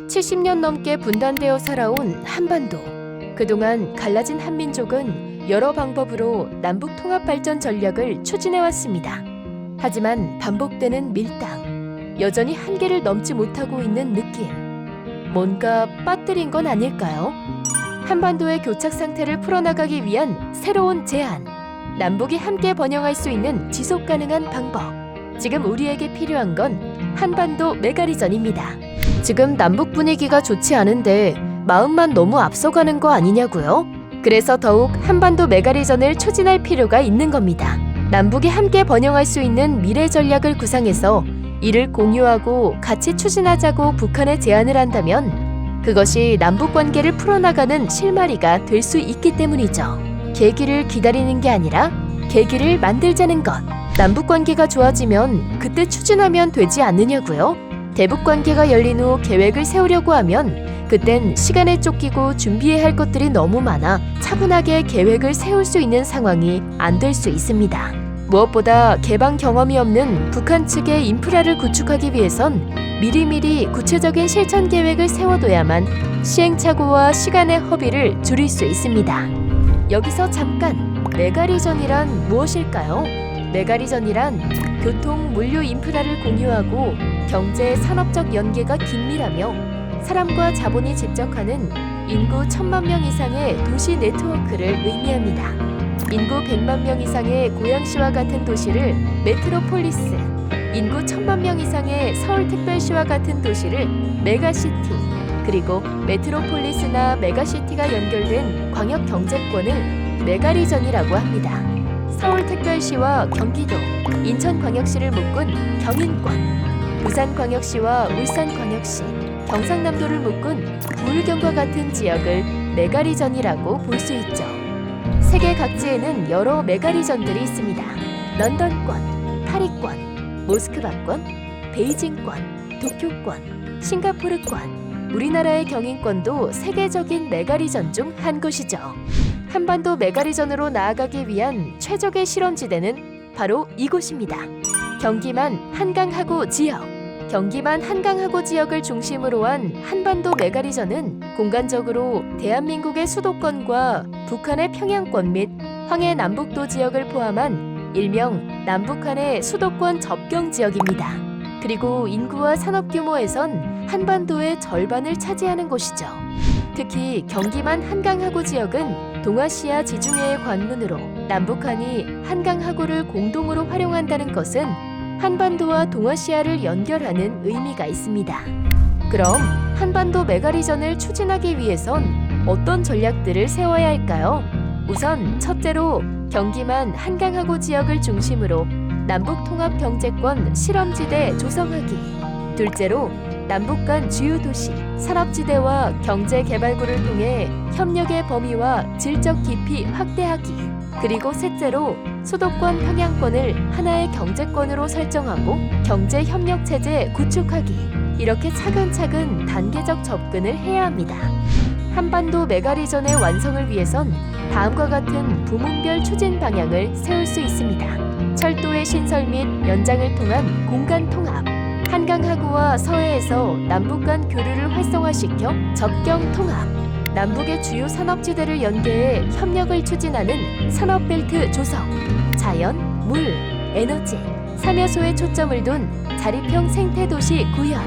70년 넘게 분단되어 살아온 한반도. 그동안 갈라진 한민족은 여러 방법으로 남북 통합 발전 전략을 추진해왔습니다. 하지만 반복되는 밀당, 여전히 한계를 넘지 못하고 있는 느낌. 뭔가 빠뜨린 건 아닐까요? 한반도의 교착 상태를 풀어나가기 위한 새로운 제안. 남북이 함께 번영할 수 있는 지속 가능한 방법. 지금 우리에게 필요한 건 한반도 메가리전입니다. 지금 남북 분위기가 좋지 않은데 마음만 너무 앞서가는 거 아니냐고요? 그래서 더욱 한반도 메가리전을 추진할 필요가 있는 겁니다. 남북이 함께 번영할 수 있는 미래 전략을 구상해서 이를 공유하고 같이 추진하자고 북한에 제안을 한다면 그것이 남북 관계를 풀어나가는 실마리가 될 수 있기 때문이죠. 계기를 기다리는 게 아니라 계기를 만들자는 것. 남북 관계가 좋아지면 그때 추진하면 되지 않느냐고요? 대북 관계가 열린 후 계획을 세우려고 하면 그땐 시간에 쫓기고 준비해야 할 것들이 너무 많아 차분하게 계획을 세울 수 있는 상황이 안 될 수 있습니다. 무엇보다 개방 경험이 없는 북한 측의 인프라를 구축하기 위해선 미리미리 구체적인 실천 계획을 세워둬야만 시행착오와 시간의 허비를 줄일 수 있습니다. 여기서 잠깐, 메가리전이란 무엇일까요? 메가리전이란 교통, 물류 인프라를 공유하고 경제, 산업적 연계가 긴밀하며 사람과 자본이 집적하는 인구 1000만 명 이상의 도시 네트워크를 의미합니다. 인구 100만 명 이상의 고양시와 같은 도시를 메트로폴리스, 인구 1000만 명 이상의 서울특별시와 같은 도시를 메가시티, 그리고 메트로폴리스나 메가시티가 연결된 광역 경제권을 메가리전이라고 합니다. 서울특별시와 경기도, 인천광역시를 묶은 경인권, 부산광역시와 울산광역시, 경상남도를 묶은 부울경과 같은 지역을 메가리전이라고 볼 수 있죠. 세계 각지에는 여러 메가리전들이 있습니다. 런던권, 파리권, 모스크바권, 베이징권, 도쿄권, 싱가포르권, 우리나라의 경인권도 세계적인 메가리전 중 한 곳이죠. 한반도 메가리전으로 나아가기 위한 최적의 실험지대는 바로 이곳입니다. 경기만 한강하고 지역. 경기만 한강하고 지역을 중심으로 한 한반도 메가리전은 공간적으로 대한민국의 수도권과 북한의 평양권 및 황해 남북도 지역을 포함한 일명 남북한의 수도권 접경 지역입니다. 그리고 인구와 산업 규모에선 한반도의 절반을 차지하는 곳이죠. 특히 경기만 한강하고 지역은 동아시아 지중해의 관문으로 남북한이 한강하고를 공동으로 활용한다는 것은 한반도와 동아시아를 연결하는 의미가 있습니다. 그럼 한반도 메가리전을 추진하기 위해선 어떤 전략들을 세워야 할까요? 우선 첫째로 경기만 한강하고 지역을 중심으로 남북통합 경제권 실험지대 조성하기. 둘째로 남북 간 주요 도시, 산업지대와 경제개발구를 통해 협력의 범위와 질적 깊이 확대하기. 그리고 셋째로 수도권 평양권을 하나의 경제권으로 설정하고 경제협력체제 구축하기. 이렇게 차근차근 단계적 접근을 해야 합니다. 한반도 메가리전의 완성을 위해선 다음과 같은 부문별 추진 방향을 세울 수 있습니다. 철도의 신설 및 연장을 통한 공간 통합, 한강하구와 서해에서 남북 간 교류를 활성화시켜 접경 통합, 남북의 주요 산업지대를 연계해 협력을 추진하는 산업벨트 조성, 자연, 물, 에너지, 3요소에 초점을 둔 자립형 생태도시 구현,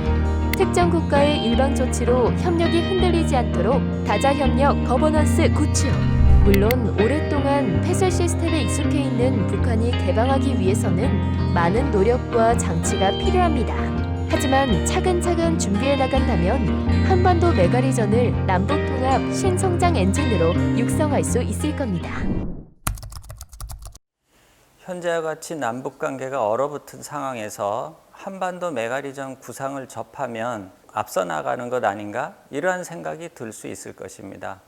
특정 국가의 일방 조치로 협력이 흔들리지 않도록 다자협력 거버넌스 구축. 물론 오랫동안 폐쇄 시스템에 익숙해 있는 북한이 개방하기 위해서는 많은 노력과 장치가 필요합니다. 하지만 차근차근 준비해 나간다면 한반도 메가리전을 남북통합 신성장 엔진으로 육성할 수 있을 겁니다. 현재와 같이 남북관계가 얼어붙은 상황에서 한반도 메가리전 구상을 접하면 앞서 나가는 것 아닌가? 이러한 생각이 들 수 있을 것입니다.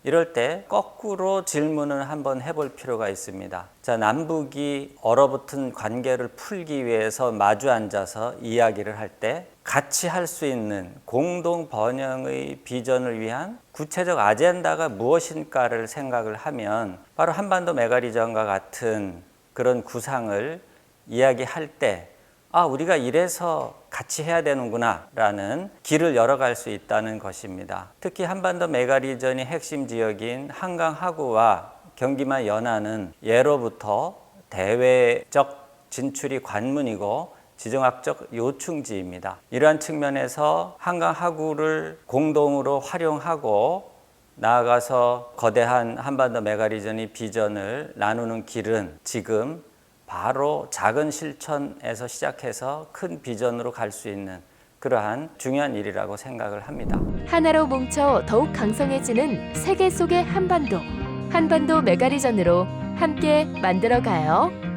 이럴 때 거꾸로 질문을 한번 해볼 필요가 있습니다. 자, 남북이 얼어붙은 관계를 풀기 위해서 마주 앉아서 이야기를 할 때 같이 할 수 있는 공동 번영의 비전을 위한 구체적 아젠다가 무엇인가를 생각을 하면 바로 한반도 메가리전과 같은 그런 구상을 이야기할 때 우리가 이래서 같이 해야 되는구나라는 길을 열어갈 수 있다는 것입니다. 특히 한반도 메가리전의 핵심 지역인 한강 하구와 경기만 연안은 예로부터 대외적 진출이 관문이고 지정학적 요충지입니다. 이러한 측면에서 한강 하구를 공동으로 활용하고 나아가서 거대한 한반도 메가리전의 비전을 나누는 길은 지금 바로 작은 실천에서 시작해서 큰 비전으로 갈 수 있는 그러한 중요한 일이라고 생각을 합니다. 하나로 뭉쳐 더욱 강성해지는 세계 속의 한반도. 한반도 메가리전으로 함께 만들어가요.